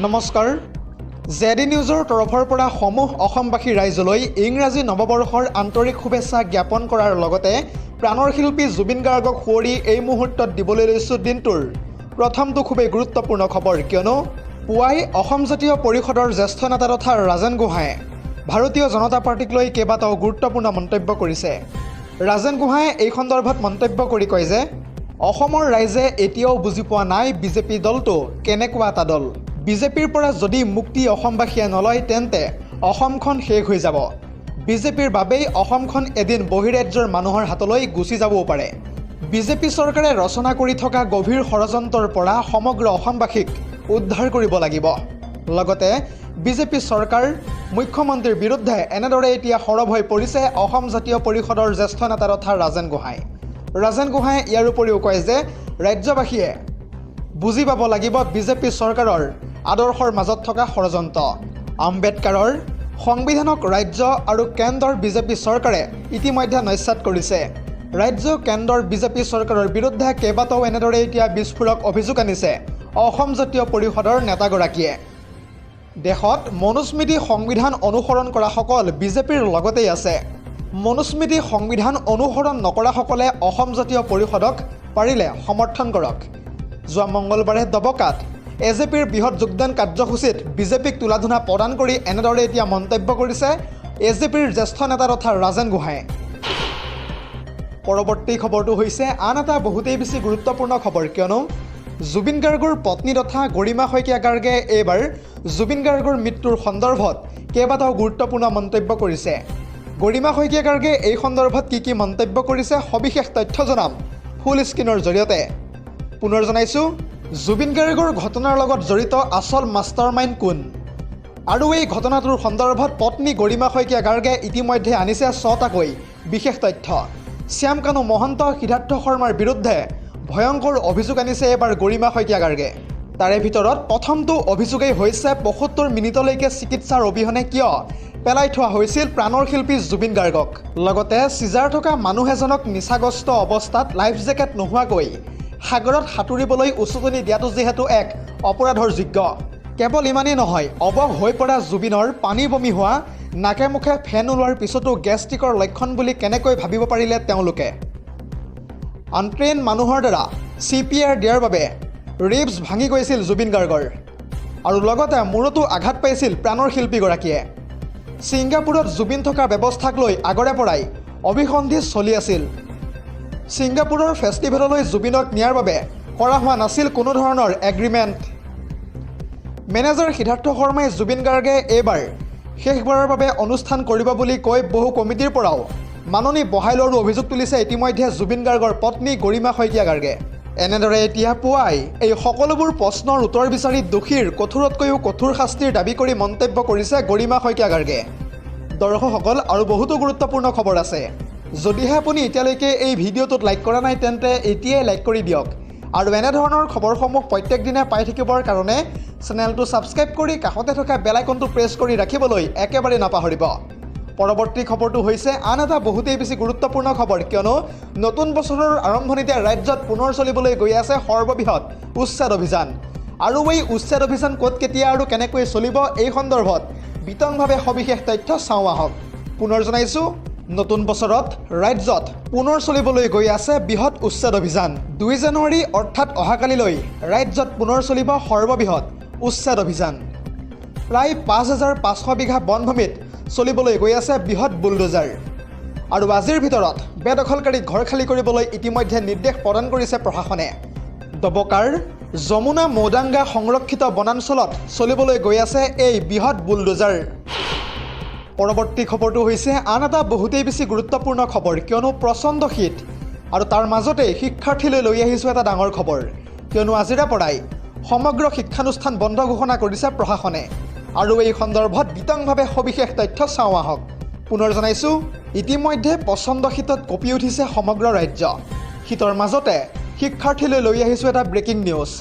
নমস্কাৰ জেডি নিউজৰ তৰফৰ পৰা সমূহ অসমবাসী ৰাইজলৈ ইংৰাজী নৱবৰ্ষৰ আন্তৰিক শুভেচ্ছা জ্ঞাপন কৰাৰ লগতে প্ৰাণৰ শিল্পী জুবিন গাৰ্গক সুঁৱৰি এই মুহূৰ্তত দিবলৈ লৈছোঁ দিনটোৰ প্ৰথমটো খুবেই গুৰুত্বপূৰ্ণ খবৰ, কিয়নো পুৱাই অসম জাতীয় পৰিষদৰ জ্যেষ্ঠ নেতা তথা ৰাজেন গোহাঁয়ে ভাৰতীয় জনতা পাৰ্টিক লৈ কেইবাটাও গুৰুত্বপূৰ্ণ মন্তব্য কৰিছে। ৰাজেন গোহাঁয়ে এই সন্দৰ্ভত মন্তব্য কৰি কয় যে অসমৰ ৰাইজে এতিয়াও বুজি পোৱা নাই বিজেপি দলটো কেনেকুৱা এটা দল। বিজেপিৰ পৰা যদি মুক্তি অসমবাসীয়ে নলয় তেন্তে অসমখন শেষ হৈ যাব। বিজেপিৰ বাবেই অসমখন এদিন বহিৰাজ্যৰ মানুহৰ হাতলৈ গুচি যাবও পাৰে। বিজেপি চৰকাৰে ৰচনা কৰি থকা গভীৰ ষড়যন্ত্ৰৰ পৰা সমগ্ৰ অসমবাসীক উদ্ধাৰ কৰিব লাগিব। লগতে বিজেপি চৰকাৰ মুখ্যমন্ত্ৰীৰ বিৰুদ্ধে এনেদৰে এতিয়া সৰব হৈ পৰিছে অসম জাতীয় পৰিষদৰ জ্যেষ্ঠ নেতা তথা ৰাজেন গোহাঁই। ৰাজেন গোহাঁয়ে ইয়াৰ উপৰিও কয় যে ৰাজ্যবাসীয়ে বুজি পাব লাগিব বিজেপি চৰকাৰৰ আদৰ্শৰ মাজত থকা ষড়যন্ত্ৰ। আম্বেদকাৰৰ সংবিধানক ৰাজ্য আৰু কেন্দ্ৰৰ বিজেপি চৰকাৰে ইতিমধ্যে নস্যাৎ কৰিছে। ৰাজ্য কেন্দ্ৰৰ বিজেপি চৰকাৰৰ বিৰুদ্ধে কেইবাটাও এনেদৰে এতিয়া বিস্ফোৰক অভিযোগ আনিছে অসম জাতীয় পৰিষদৰ নেতাগৰাকীয়ে। দেশত মনুস্মৃতি সংবিধান অনুসৰণ কৰাসকল বিজেপিৰ লগতেই আছে। মনুস্মৃতি সংবিধান অনুসৰণ নকৰাসকলে অসম জাতীয় পৰিষদক পাৰিলে সমৰ্থন কৰক। যোৱা মঙলবাৰে দবকাত এজেপিৰ বৃহৎ যোগদান কাৰ্যসূচীত বিজেপিক তুলাধুনা প্ৰদান কৰি এনেদৰে এতিয়া মন্তব্য কৰিছে এজেপিৰ জ্যেষ্ঠ নেতা তথা ৰাজেন গোহাঁয়ে। পৰৱৰ্তী খবৰটো হৈছে আন এটা বহুতেই বেছি গুৰুত্বপূৰ্ণ খবৰ, কিয়নো জুবিন গাৰ্গৰ পত্নী তথা গৰিমা শইকীয়া গাৰ্গে এইবাৰ জুবিন গাৰ্গৰ মৃত্যুৰ সন্দৰ্ভত কেইবাটাও গুৰুত্বপূৰ্ণ মন্তব্য কৰিছে। গৰিমা শইকীয়া গাৰ্গে এই সন্দৰ্ভত কি মন্তব্য কৰিছে সবিশেষ তথ্য জনাম ফুল স্ক্ৰীনৰ জৰিয়তে। পুনৰ জনাইছোঁ, জুবিন গাৰ্গৰ ঘটনাৰ লগত জড়িত আচল মাষ্টাৰ মাইণ্ড কোন, আৰু এই ঘটনাটোৰ সন্দৰ্ভত পত্নী গৰিমা শইকীয়া গাৰ্গে ইতিমধ্যে আনিছে 6টাকৈ বিশেষ তথ্য। শ্যামকানু মহন্ত, সিদ্ধাৰ্থ শৰ্মাৰ বিৰুদ্ধে ভয়ংকৰ অভিযোগ আনিছে এইবাৰ গৰিমা শইকীয়া গাৰ্গে। তাৰে ভিতৰত প্ৰথমটো অভিযোগেই হৈছে ৭৫ মিনিটলৈকে চিকিৎসাৰ অবিহনে কিয় পেলাই থোৱা হৈছিল প্ৰাণৰ শিল্পী জুবিন গাৰ্গক। লগতে চিজাৰ থকা মানুহ এজনক নিচাগ্ৰস্ত অৱস্থাত লাইফ জেকেট নোহোৱাকৈ সাগৰত সাঁতুৰিবলৈ উচতনি দিয়াটো যিহেতু এক অপৰাধৰ যোগ্য। কেৱল ইমানেই নহয়, অৱশ হৈ পৰা জুবিনৰ পানী বমি হোৱা, নাকে মুখে ফেন ওলোৱাৰ পিছতো গেষ্ট্ৰিকৰ লক্ষণ বুলি কেনেকৈ ভাবিব পাৰিলে তেওঁলোকে। আনট্ৰেইন মানুহৰ দ্বাৰা CPR দিয়াৰ বাবে ৰিবছ ভাঙি গৈছিল জুবিন গাৰ্গৰ, আৰু লগতে মূৰতো আঘাত পাইছিল প্ৰাণৰ শিল্পীগৰাকীয়ে। ছিংগাপুৰত জুবিন থকা ব্যৱস্থাক লৈ আগৰে পৰাই অভিসন্ধি চলি আছিল। ছিংগাপুৰৰ ফেষ্টিভেললৈ জুবিনক নিয়াৰ বাবে কৰা হোৱা নাছিল কোনো ধৰণৰ এগ্ৰিমেণ্ট। মেনেজাৰ সিদ্ধাৰ্থ শৰ্মাই জুবিন গাৰ্গে এইবাৰ শেষবাৰৰ বাবে অনুষ্ঠান কৰিব বুলি কৈ বহু কমিটিৰ পৰাও মাননি বঢ়াই লোৱাৰো অভিযোগ তুলিছে ইতিমধ্যে জুবিন গাৰ্গৰ পত্নী গৰিমা শইকীয়া গাৰ্গে। এনেদৰে এতিয়া পুৱাই এই সকলোবোৰ প্ৰশ্নৰ উত্তৰ বিচাৰি দোষীৰ কঠোৰতকৈও কঠোৰ শাস্তিৰ দাবী কৰি মন্তব্য কৰিছে গৰিমা শইকীয়া গাৰ্গে। দৰ্শকসকল, আৰু বহুতো গুৰুত্বপূৰ্ণ খবৰ আছে। যদিহে আপুনি এতিয়ালৈকে এই ভিডিঅ'টোত লাইক কৰা নাই তেন্তে এতিয়াই লাইক কৰি দিয়ক, আৰু এনেধৰণৰ খবৰসমূহ প্ৰত্যেক দিনে পাই থাকিবৰ কাৰণে চেনেলটো ছাবস্ক্ৰাইব কৰি কাষতে থকা বেল আইকনটো প্ৰেছ কৰি ৰাখিবলৈ একেবাৰে নাপাহৰিব। পৰৱৰ্তী খবৰটো হৈছে আন এটা বহুতেই বেছি গুৰুত্বপূৰ্ণ খবৰ, কিয়নো নতুন বছৰৰ আৰম্ভণিতে ৰাজ্যত পুনৰ চলিবলৈ গৈ আছে সৰ্ববৃহৎ উচ্ছেদ অভিযান। আৰু এই উচ্ছেদ অভিযান ক'ত, কেতিয়া আৰু কেনেকৈ চলিব এই সন্দৰ্ভত বিতংভাৱে সবিশেষ তথ্য চাওঁ আহক। পুনৰ জনাইছোঁ, নতুন বছৰত ৰাজ্যত পুনৰ চলিবলৈ গৈ আছে বৃহৎ উচ্ছেদ অভিযান। 2 জানুৱাৰী অৰ্থাৎ অহাকালিলৈ ৰাজ্যত পুনৰ চলিব সৰ্ববৃহৎ উচ্ছেদ অভিযান। প্ৰায় ৫,৫০০ বিঘা বনভূমিত চলিবলৈ গৈ আছে বৃহৎ বুলডোজাৰ। আৰু আজিৰ ভিতৰত বেদখলকাৰীক ঘৰ খালী কৰিবলৈ ইতিমধ্যে নিৰ্দেশ প্ৰদান কৰিছে প্ৰশাসনে। দবকাৰ যমুনা মৌদাঙ্গা সংৰক্ষিত বনাঞ্চলত চলিবলৈ গৈ আছে এই বৃহৎ বুলডোজাৰ। পৰৱৰ্তী খবৰটো হৈছে আন এটা বহুতেই বেছি গুৰুত্বপূৰ্ণ খবৰ, কিয়নো প্ৰচণ্ড শীত, আৰু তাৰ মাজতেই শিক্ষাৰ্থীলৈ লৈ আহিছোঁ এটা ডাঙৰ খবৰ, কিয়নো আজিৰে পৰাই সমগ্ৰ শিক্ষানুষ্ঠান বন্ধ ঘোষণা কৰিছে প্ৰশাসনে। আৰু এই সন্দৰ্ভত বিতংভাৱে সবিশেষ তথ্য চাওঁ আহক। পুনৰ জনাইছোঁ, ইতিমধ্যে প্ৰচণ্ড শীতত কঁপি উঠিছে সমগ্ৰ ৰাজ্য। শীতৰ মাজতে শিক্ষাৰ্থীলৈ লৈ আহিছোঁ এটা ব্ৰেকিং নিউজ।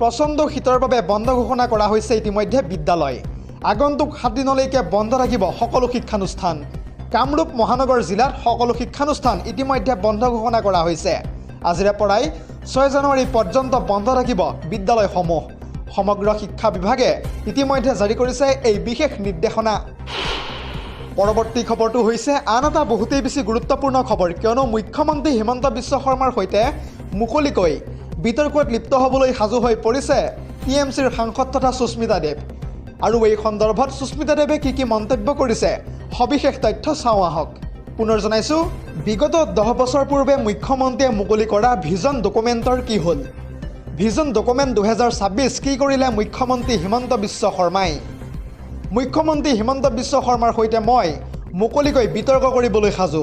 প্ৰচণ্ড শীতৰ বাবে বন্ধ ঘোষণা কৰা হৈছে ইতিমধ্যে বিদ্যালয়। আগন্তুক 7 দিনলৈকে বন্ধ থাকিব সকলো শিক্ষানুষ্ঠান। কামৰূপ মহানগৰ জিলাত সকলো শিক্ষানুষ্ঠান ইতিমধ্যে বন্ধ ঘোষণা কৰা হৈছে। আজিৰে পৰাই 6 জানুৱাৰী পৰ্যন্ত বন্ধ থাকিব বিদ্যালয়সমূহ। সমগ্ৰ শিক্ষা বিভাগে ইতিমধ্যে জাৰি কৰিছে এই বিশেষ নিৰ্দেশনা। পৰৱৰ্তী খবৰটো হৈছে আন এটা বহুতেই বেছি গুৰুত্বপূৰ্ণ খবৰ, কিয়নো মুখ্যমন্ত্ৰী হিমন্ত বিশ্ব শৰ্মাৰ সৈতে মুকলিকৈ বিতৰ্কত লিপ্ত হ'বলৈ সাজু হৈ পৰিছে TMCৰ সাংসদ তথা সুস্মিতা দেৱ। আৰু এই সন্দৰ্ভত সুস্মিতা দেৱে কি মন্তব্য কৰিছে সবিশেষ তথ্য চাওঁ আহক। পুনৰ জনাইছোঁ, বিগত 10 বছৰ পূৰ্বে মুখ্যমন্ত্ৰীয়ে মুকলি কৰা ভিজন ডকুমেণ্টৰ কি হ'ল? ভিজন ডকুমেণ্ট 2026 কি কৰিলে মুখ্যমন্ত্ৰী হিমন্ত বিশ্ব শৰ্মাই? মুখ্যমন্ত্ৰী হিমন্ত বিশ্ব শৰ্মাৰ সৈতে মই মুকলিকৈ বিতৰ্ক কৰিবলৈ সাজু।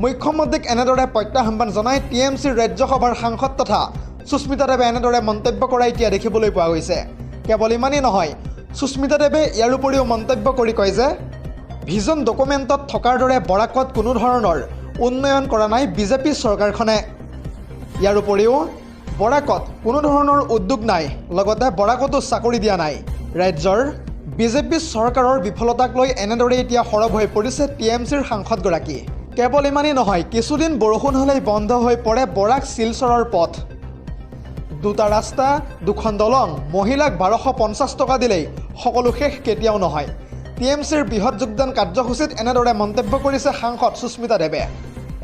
মুখ্যমন্ত্ৰীক এনেদৰে প্ৰত্যাহ্বান জনাই TMCৰ ৰাজ্যসভাৰ সাংসদ তথা সুস্মিতা দেৱে এনেদৰে মন্তব্য কৰা এতিয়া দেখিবলৈ পোৱা গৈছে। কেৱল ইমানেই নহয়, সুস্মিতা দেৱে ইয়াৰ উপৰিও মন্তব্য কৰি কয় যে ভিজন ডকুমেণ্টত থকাৰ দৰে বৰাকত কোনো ধৰণৰ উন্নয়ন কৰা নাই বিজেপি চৰকাৰখনে। ইয়াৰ উপৰিও বৰাকত কোনো ধৰণৰ উদ্যোগ নাই, লগতে বৰাকতো চাকৰি দিয়া নাই। ৰাজ্যৰ বিজেপি চৰকাৰৰ বিফলতাক লৈ এনেদৰে এতিয়া সৰব হৈ পৰিছে TMCৰ সাংসদগৰাকী। কেৱল ইমানেই নহয়, কিছুদিন বৰষুণ হ'লেই বন্ধ হৈ পৰে বৰাক শিলচৰৰ পথ। 2টা ৰাস্তা, 2খন দলং, মহিলাক 1250 টকা দিলেই সকলো শেষ কেতিয়াও নহয়। TMCৰ বৃহৎ যোগদান কাৰ্যসূচীত এনেদৰে মন্তব্য কৰিছে সাংসদ সুস্মিতা দেৱে।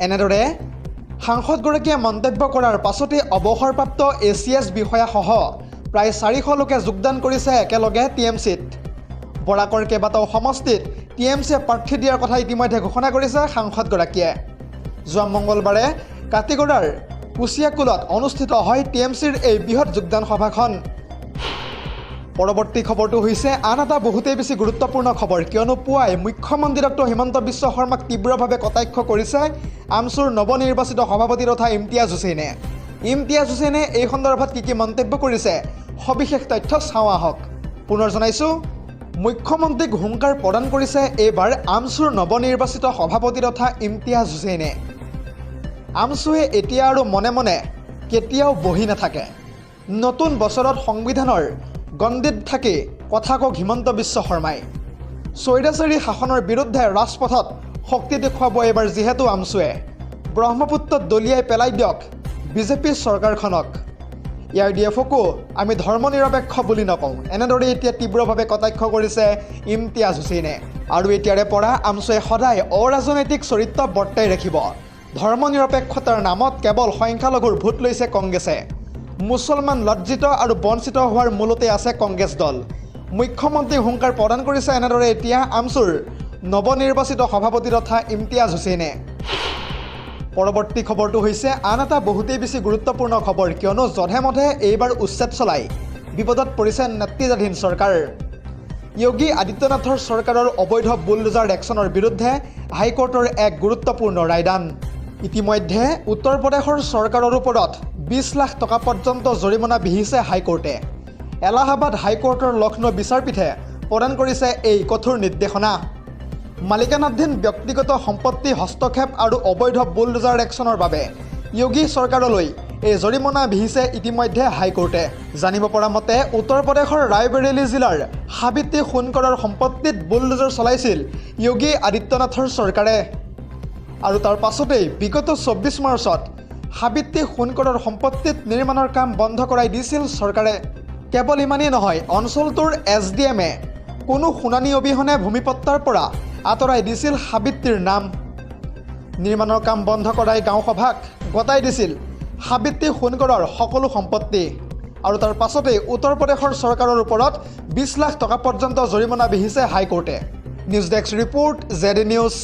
এনেদৰে সাংসদগৰাকীয়ে মন্তব্য কৰাৰ পাছতে অৱসৰপ্ৰাপ্ত ACS বিষয়াসহ প্ৰায় 400 লোকে যোগদান কৰিছে একেলগে TMCত। বৰাকৰ কেইবাটাও সমষ্টিত TMCয়ে প্ৰাৰ্থী দিয়াৰ কথা ইতিমধ্যে ঘোষণা কৰিছে সাংসদগৰাকীয়ে। যোৱা মঙলবাৰে কাটিগড়াৰ কুচিয়াকুলত অনুষ্ঠিত হয় TMCৰ এই বৃহৎ যোগদান সভাখন। পৰৱৰ্তী খবৰটো হৈছে আন এটা বহুতেই বেছি গুৰুত্বপূৰ্ণ খবৰ, কিয়নো পুৱাই মুখ্যমন্ত্ৰী ডক্টৰ হিমন্ত বিশ্ব শৰ্মাক তীব্ৰভাৱে কটাক্ষ কৰিছে আমছুৰ নৱনিৰ্বাচিত সভাপতি তথা ইমতিয়াজ হুছেইনে। ইমতিয়াজ হুছেইনে এই সন্দৰ্ভত কি মন্তব্য কৰিছে সবিশেষ তথ্য চাওঁ আহক। পুনৰ জনাইছোঁ, মুখ্যমন্ত্ৰীক হুংকাৰ প্ৰদান কৰিছে এইবাৰ আমছুৰ নৱনিৰ্বাচিত সভাপতি তথা ইমতিয়াজ হুছেইনে। আমছুৱে এতিয়া আৰু মনে মনে কেতিয়াও বহি নাথাকে। নতুন বছৰত সংবিধানৰ গণ্ডিত থাকি কথা কওক হিমন্ত বিশ্ব শৰ্মাই। স্বৈৰাচাৰী শাসনৰ বিৰুদ্ধে ৰাজপথত শক্তি দেখুৱাব এইবাৰ যিহেতু আমছুৱে। ব্ৰহ্মপুত্ৰত দলিয়াই পেলাই দিয়ক বিজেপি চৰকাৰখনক। ARDFকো আমি ধৰ্মনিৰপেক্ষ বুলি নকওঁ, এনেদৰে এতিয়া তীব্ৰভাৱে কটাক্ষ কৰিছে ইমতিয়াজ হুছেইনে। আৰু এতিয়াৰে পৰা আমছুৱে সদায় অৰাজনৈতিক চৰিত্ৰ বৰ্তাই ৰাখিব। ধৰ্মনিৰপেক্ষতাৰ নামত কেৱল সংখ্যালঘুৰ ভোট লৈছে কংগ্ৰেছে। মুছলমান লজ্জিত আৰু বঞ্চিত হোৱাৰ মূলতে আছে কংগ্ৰেছ দল। মুখ্যমন্ত্ৰী হুংকাৰ প্ৰদান কৰিছে এনেদৰে এতিয়া আমছুৰ নৱনিৰ্বাচিত সভাপতি তথা ইমতিয়াজ হুছেইনে। পৰৱৰ্তী খবৰটো হৈছে আন এটা বহুতেই বেছি গুৰুত্বপূৰ্ণ খবৰ, কিয়নো জধে মধে এইবাৰ উচ্ছেদ চলাই বিপদত পৰিছে নেতৃত্বাধীন চৰকাৰ। যোগী আদিত্যনাথৰ চৰকাৰৰ অবৈধ বুলডোজাৰ একশ্যনৰ বিৰুদ্ধে হাইকোৰ্টৰ এক গুৰুত্বপূৰ্ণ ৰায়দান। ইতিমধ্যে উত্তৰ প্ৰদেশৰ চৰকাৰৰ ওপৰত 20 লাখ টকা পৰ্যন্ত জৰিমনা বিহিছে হাইকোৰ্টে। এলাহাবাদ হাইকোৰ্টৰ লক্ষ্ণৌ বিচাৰপীঠে প্ৰদান কৰিছে এই কঠোৰ নিৰ্দেশনা। মালিকানাধীন ব্যক্তিগত সম্পত্তি হস্তক্ষেপ আৰু অবৈধ বুলডোজাৰ একশ্যনৰ বাবে যোগী চৰকাৰলৈ এই জৰিমনা বিহিছে ইতিমধ্যে হাইকোৰ্টে। জানিব পৰা মতে উত্তৰ প্ৰদেশৰ ৰায়বেৰেলী জিলাৰ সাবিত্ৰী সোণকৰৰ সম্পত্তিত বুলডোজাৰ চলাইছিল যোগী আদিত্যনাথৰ চৰকাৰে। আৰু তাৰ পাছতেই বিগত 24 মাৰ্চত সাবিত্ৰী সোণকৰৰ সম্পত্তিত নিৰ্মাণৰ কাম বন্ধ কৰাই দিছিল চৰকাৰে। কেৱল ইমানেই নহয়, অঞ্চলটোৰ SDMে কোনো শুনানি অবিহনে ভূমিপট্টাৰ পৰা আঁতৰাই দিছিল সাবিত্ৰীৰ নাম। নিৰ্মাণৰ কাম বন্ধ কৰাই গাঁওসভাক গতাই দিছিল সাবিত্ৰী সোণকৰৰ সকলো সম্পত্তি। আৰু তাৰ পাছতেই উত্তৰ প্ৰদেশৰ চৰকাৰৰ ওপৰত 20 লাখ টকা পৰ্যন্ত জৰিমনা বিহিছে হাইকোৰ্টে। News desk report, ZD news.